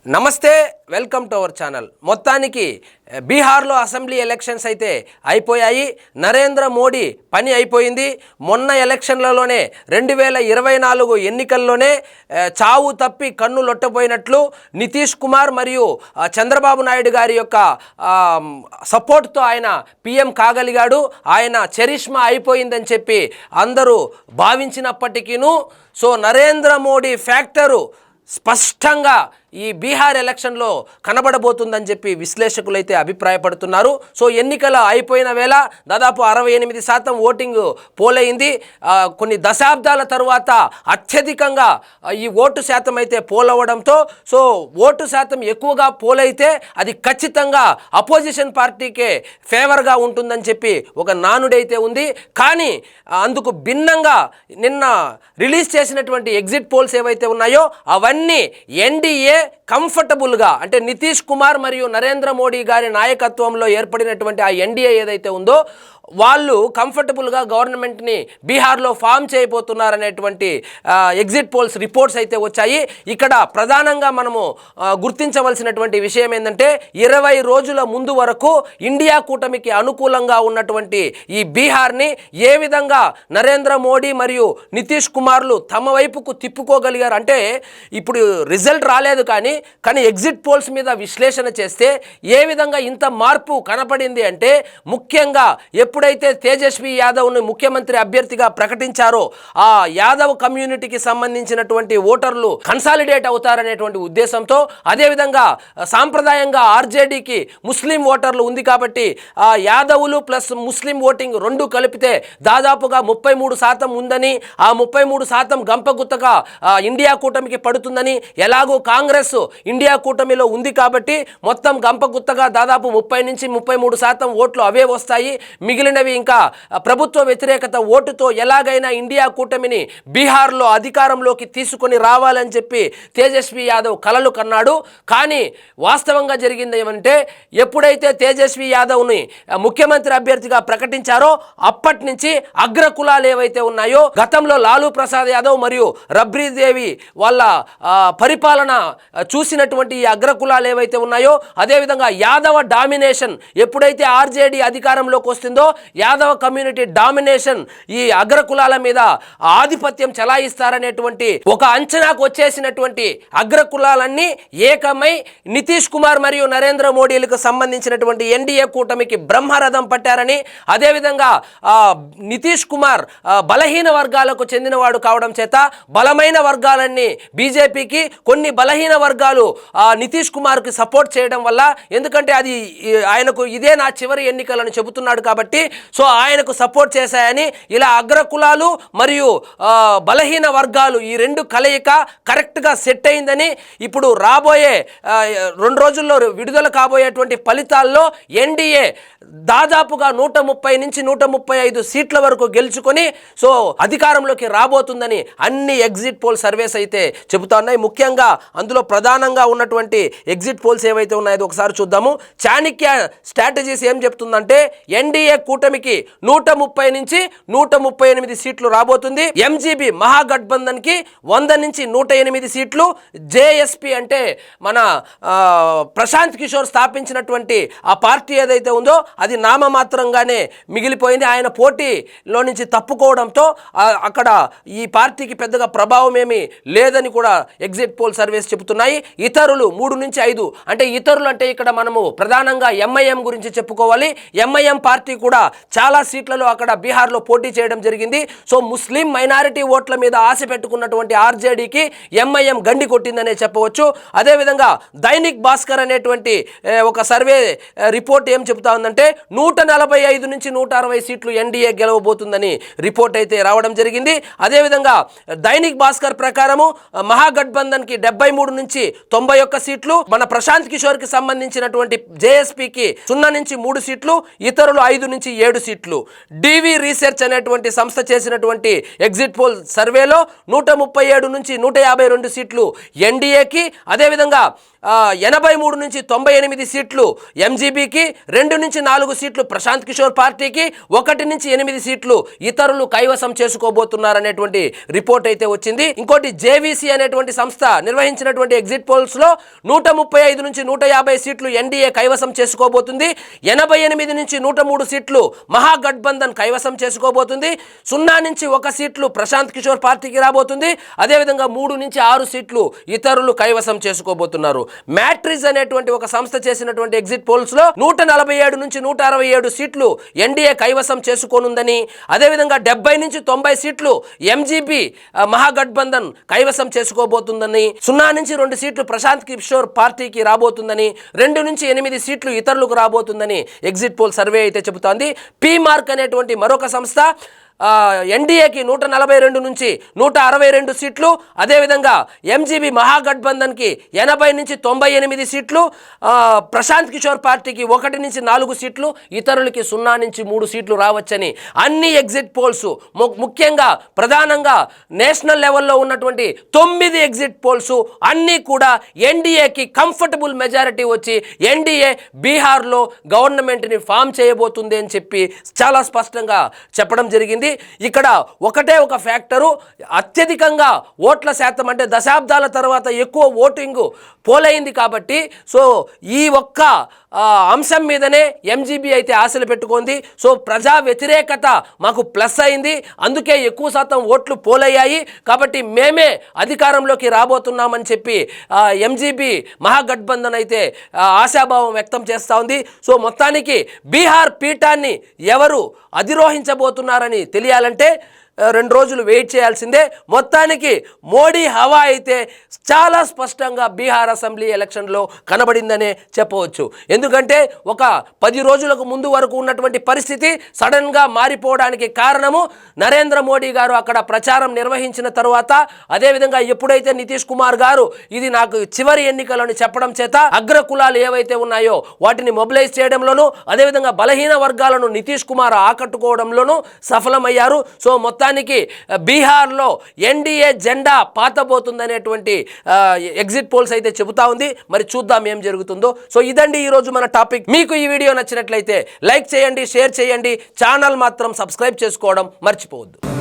నమస్తే, welcome to our channel. మొత్తానికి బీహార్లో అసెంబ్లీ ఎలక్షన్స్ అయితే అయిపోయాయి. నరేంద్ర మోడీ పని అయిపోయింది. మొన్న ఎలక్షన్లలోనే 2024 ఎన్నికల్లోనే చావు తప్పి కన్ను లొట్టపోయినట్లు నితీష్ కుమార్ మరియు చంద్రబాబు నాయుడు గారి యొక్క సపోర్ట్తో ఆయన పీఎం కాగలిగాడు. ఆయన చరిష్మా అయిపోయిందని చెప్పి అందరూ భావించినప్పటికీను నరేంద్ర మోడీ ఫ్యాక్టరు స్పష్టంగా ఈ బీహార్ ఎలక్షన్లో కనబడబోతుందని చెప్పి విశ్లేషకులు అయితే అభిప్రాయపడుతున్నారు. ఎన్నికల అయిపోయిన వేళ దాదాపు 68% ఓటింగ్ పోలైంది. కొన్ని దశాబ్దాల తరువాత అత్యధికంగా ఈ ఓటు శాతం అయితే పోలవడంతో ఓటు శాతం ఎక్కువగా పోలైతే అది ఖచ్చితంగా అపోజిషన్ పార్టీకే ఫేవర్గా ఉంటుందని చెప్పి ఒక నానుడైతే ఉంది. కానీ అందుకు భిన్నంగా నిన్న రిలీజ్ చేసినటువంటి ఎగ్జిట్ పోల్స్ ఏవైతే ఉన్నాయో అవన్నీ ఎన్డీఏ కంఫర్టబుల్గా, అంటే నితీష్ కుమార్ మరియు నరేంద్ర మోడీ గారి నాయకత్వంలో ఏర్పడినటువంటి ఆ ఎన్డీఏ ఏదైతే ఉందో వాళ్ళు కంఫర్టబుల్గా గవర్నమెంట్ని బీహార్లో ఫామ్ చేయబోతున్నారనేటువంటి ఎగ్జిట్ పోల్స్ రిపోర్ట్స్ అయితే వచ్చాయి. ఇక్కడ ప్రధానంగా మనము గుర్తించవలసినటువంటి విషయం ఏంటంటే 20 రోజుల ముందు వరకు ఇండియా కూటమికి అనుకూలంగా ఉన్నటువంటి ఈ బీహార్ని ఏ విధంగా నరేంద్ర మోడీ మరియు నితీష్ కుమార్లు తమ వైపుకు తిప్పుకోగలిగారు అంటే, ఇప్పుడు రిజల్ట్ రాలేదు కానీ ఎగ్జిట్ పోల్స్ మీద విశ్లేషణ చేస్తే ఏ విధంగా ఇంత మార్పు కనపడింది అంటే, ముఖ్యంగా ఎప్పుడైతే తేజస్వి యాదవ్ని ముఖ్యమంత్రి అభ్యర్థిగా ప్రకటించారో ఆ యాదవ్ కమ్యూనిటీకి సంబంధించినటువంటి ఓటర్లు కన్సాలిడేట్ అవుతారనేటువంటి ఉద్దేశంతో, అదేవిధంగా సాంప్రదాయంగా ఆర్జేడీకి ముస్లిం ఓటర్లు ఉంది కాబట్టి ఆ యాదవులు ప్లస్ ముస్లిం ఓటింగ్ రెండు కలిపితే దాదాపుగా 33% ఉందని, ఆ 33% గంపగుత్తగా ఇండియా కూటమికి పడుతుందని, ఎలాగో కాంగ్రెస్ ఇండియా కూటమిలో ఉంది కాబట్టి మొత్తం గంపగుత్తగా దాదాపు 30 నుంచి 33% ఓట్లు అవే వస్తాయి. మిగిలినవి ఇంకా ప్రభుత్వ వ్యతిరేకత ఓటుతో ఎలాగైనా ఇండియా కూటమిని బీహార్లో అధికారంలోకి తీసుకొని రావాలని చెప్పి తేజస్వి యాదవ్ కలలు కన్నాడు. కానీ వాస్తవంగా జరిగింది ఏమంటే, ఎప్పుడైతే తేజస్వి యాదవ్ని ముఖ్యమంత్రి అభ్యర్థిగా ప్రకటించారో అప్పటి నుంచి అగ్రకులాలు ఏవైతే ఉన్నాయో, గతంలో లాలూ ప్రసాద్ యాదవ్ మరియు రబ్రీదేవి వాళ్ళ పరిపాలన చూసినటువంటి ఈ అగ్రకులాలు ఏవైతే ఉన్నాయో, అదేవిధంగా యాదవ డామినేషన్ ఎప్పుడైతే ఆర్జేడీ అధికారంలోకి వస్తుందో యాదవ కమ్యూనిటీ డామినేషన్ ఈ అగ్రకులాల మీద ఆధిపత్యం చెలాయిస్తారనేటువంటి ఒక అంచనాకు వచ్చేసినటువంటి అగ్రకులాలన్నీ ఏకమై నితీష్ కుమార్ మరియు నరేంద్ర మోడీలకు సంబంధించినటువంటి ఎన్డీఏ కూటమికి బ్రహ్మరథం పట్టారని, అదేవిధంగా నితీష్ కుమార్ బలహీన వర్గాలకు చెందినవాడు కావడం చేత బలమైన వర్గాలన్నీ బీజేపీకి, కొన్ని బలహీన వర్గాలు నితీష్ కుమార్కి సపోర్ట్ చేయడం వల్ల, ఎందుకంటే అది ఆయనకు ఇదే నా చివరి ఎన్నికలను చెబుతున్నాడు కాబట్టి ఆయనకు సపోర్ట్ చేశాయని, ఇలా అగ్రకులాలు మరియు బలహీన వర్గాలు ఈ రెండు కలయిక కరెక్ట్గా సెట్ అయిందని, ఇప్పుడు రాబోయే 2 రోజుల్లో విడుదల కాబోయేటువంటి ఫలితాల్లో ఎన్డీఏ దాదాపుగా 130 నుంచి 135 సీట్ల వరకు గెలుచుకొని అధికారంలోకి రాబోతుందని అన్ని ఎగ్జిట్ పోల్ సర్వేస్ అయితే చెబుతా ఉన్నాయి. ముఖ్యంగా అందులో ప్రధానంగా ఉన్నటువంటి ఎగ్జిట్ పోల్స్ ఏవైతే ఉన్నాయో ఒకసారి చూద్దాము. చాణక్య స్ట్రాటజీస్ ఏం చెప్తుందంటే, ఎన్డీఏ కూటమికి 130 నుంచి 138 సీట్లు రాబోతుంది. ఎంజీబీ మహాగఠబంధన్ కి 100 నుంచి 108 సీట్లు. జేఎస్పీ అంటే మన ప్రశాంత్ కిషోర్ స్థాపించినటువంటి ఆ పార్టీ ఏదైతే ఉందో అది నామమాత్రంగానే మిగిలిపోయింది. ఆయన పోటీలో నుంచి తప్పుకోవడంతో అక్కడ ఈ పార్టీకి పెద్దగా ప్రభావం ఏమీ లేదని కూడా ఎగ్జిట్ పోల్ సర్వేస్ చెబుతున్నాయి. ఇతరులు 3 నుంచి 5, అంటే ఇతరులు అంటే ఇక్కడ మనము ప్రధానంగా ఎంఐఎం గురించి చెప్పుకోవాలి. ఎంఐఎం పార్టీ కూడా చాలా సీట్లలో అక్కడ బీహార్లో పోటీ చేయడం జరిగింది. ముస్లిం మైనారిటీ ఓట్ల మీద ఆశ పెట్టుకున్నటువంటి ఆర్జేడీకి ఎంఐఎం గండి కొట్టిందనే చెప్పవచ్చు. అదేవిధంగా దైనిక్ భాస్కర్ అనేటువంటి ఒక సర్వే రిపోర్ట్ ఏం చెబుతా ఉందంటే, 145 నుంచి 160 సీట్లు ఎన్డీఏ గెలవబోతుందని రిపోర్ట్ అయితే రావడం జరిగింది. అదేవిధంగా దైనిక్ భాస్కర్ ప్రకారము మహాగఠబంధన్కి 73 నుంచి 91 సీట్లు, మన ప్రశాంత్ కిషోర్కి సంబంధించినటువంటి జేఎస్పీకి 0 నుంచి 3 సీట్లు, ఇతరులు 5 నుంచి 7 సీట్లు. డివి రీసెర్చ్ అనేటువంటి సంస్థ చేసినటువంటి ఎగ్జిట్ పోల్ సర్వేలో 137 నుంచి 152 సీట్లు ఎన్డీఏకి, అదేవిధంగా 83 నుంచి 98 సీట్లు ఎంజీబీకి, 2 నుంచి 4 సీట్లు ప్రశాంత్ కిషోర్ పార్టీకి, 1 నుంచి 8 సీట్లు ఇతరులు కైవసం చేసుకోబోతున్నారనేటువంటి రిపోర్ట్ అయితే వచ్చింది. ఇంకోటి జేవీసీ అనేటువంటి సంస్థ నిర్వహించినటువంటి ఎగ్జిట్ ఎగ్జిట్ పోల్స్లో 135 నుంచి 150 సీట్లు ఎన్డీఏ కైవసం చేసుకోబోతుంది. 88 నుంచి 103 సీట్లు మహాగఠబంధన్ కైవసం చేసుకోబోతుంది. 0 నుంచి 1 సీట్లు ప్రశాంత్ కిషోర్ పార్టీకి రాబోతుంది. అదేవిధంగా 3 నుంచి 6 సీట్లు ఇతరులు కైవసం చేసుకోబోతున్నారు. మ్యాట్రిజ్ అనేటువంటి ఒక సంస్థ చేసినటువంటి ఎగ్జిట్ పోల్స్లో 147 నుంచి 167 సీట్లు ఎన్డీఏ కైవసం చేసుకోనుందని, అదేవిధంగా 70 నుంచి 90 సీట్లు ఎంజీబీ మహాగఠబంధన్ కైవసం చేసుకోబోతుందని, 0 నుంచి 2 సీట్లు ప్రశాంత్ కిషోర్ పార్టీకి రాబోతుందని, 2 నుంచి 8 సీట్లు ఇతరులకు రాబోతుందని ఎగ్జిట్ పోల్ సర్వే అయితే చెబుతోంది. పీ మార్క్ అనేటువంటి మరొక సంస్థ ఎన్డీఏకి 142 నుంచి 162 సీట్లు, అదేవిధంగా ఎంజీబీ మహాగఠబంధన్కి 80 నుంచి 98 సీట్లు, ప్రశాంత్ కిషోర్ పార్టీకి 1 నుంచి 4 సీట్లు, ఇతరులకి 0 నుంచి 3 సీట్లు రావచ్చని అన్ని ఎగ్జిట్ పోల్స్, ముఖ్యంగా ప్రధానంగా నేషనల్ లెవెల్లో ఉన్నటువంటి 9 ఎగ్జిట్ పోల్స్ అన్నీ కూడా ఎన్డీఏకి కంఫర్టబుల్ మెజారిటీ వచ్చి ఎన్డీఏ బీహార్లో గవర్నమెంట్ని ఫామ్ చేయబోతుంది అని చెప్పి చాలా స్పష్టంగా చెప్పడం జరిగింది. ఇక్కడ ఒకటే ఒక ఫ్యాక్టరు, అత్యధికంగా ఓట్ల శాతం అంటే దశాబ్దాల తర్వాత ఎక్కువ ఓటింగ్ పోలైంది కాబట్టి సో ఈ ఒక్క అంశం మీదనే ఎంజీబీ అయితే ఆశలు పెట్టుకుంది. సో ప్రజా వ్యతిరేకత మాకు ప్లస్ అయింది, అందుకే ఎక్కువ శాతం ఓట్లు పోలయ్యాయి, కాబట్టి మేమే అధికారంలోకి రాబోతున్నామని చెప్పి ఎంజీబీ మహాగఠబంధన్ అయితే ఆశాభావం వ్యక్తం చేస్తూ ఉంది. సో మొత్తానికి బీహార్ పీఠాన్ని ఎవరు అధిరోహించబోతున్నారని తెలియాలంటే 2 రోజులు వెయిట్ చేయాల్సిందే. మొత్తానికి మోడీ హవా అయితే చాలా స్పష్టంగా బీహార్ అసెంబ్లీ ఎలక్షన్లో కనబడిందనే చెప్పవచ్చు. ఎందుకంటే ఒక 10 రోజులకు ముందు వరకు ఉన్నటువంటి పరిస్థితి సడన్గా మారిపోవడానికి కారణము నరేంద్ర మోడీ గారు అక్కడ ప్రచారం నిర్వహించిన తర్వాత, అదేవిధంగా ఎప్పుడైతే నితీష్ కుమార్ గారు ఇది నాకు చివరి ఎన్నికలని చెప్పడం చేత అగ్ర కులాలు ఏవైతే ఉన్నాయో వాటిని మొబిలైజ్ చేయడంలోనూ, అదేవిధంగా బలహీన వర్గాలను నితీష్ కుమార్ ఆకట్టుకోవడంలోనూ సఫలమయ్యారు. సో మొత్తానికి బీహార్లో ఎన్డీఏ జెండా పాతబోతుందనేటువంటి ఎగ్జిట్ పోల్స్ అయితే చెబుతా ఉంది. మరి చూద్దాం ఏం జరుగుతుందో. సో ఇదండి ఈరోజు మన టాపిక్. మీకు ఈ వీడియో నచ్చినట్లయితే లైక్ చేయండి, షేర్ చేయండి, ఛానల్ మాత్రం సబ్స్క్రైబ్ చేసుకోవడం మర్చిపోవద్దు.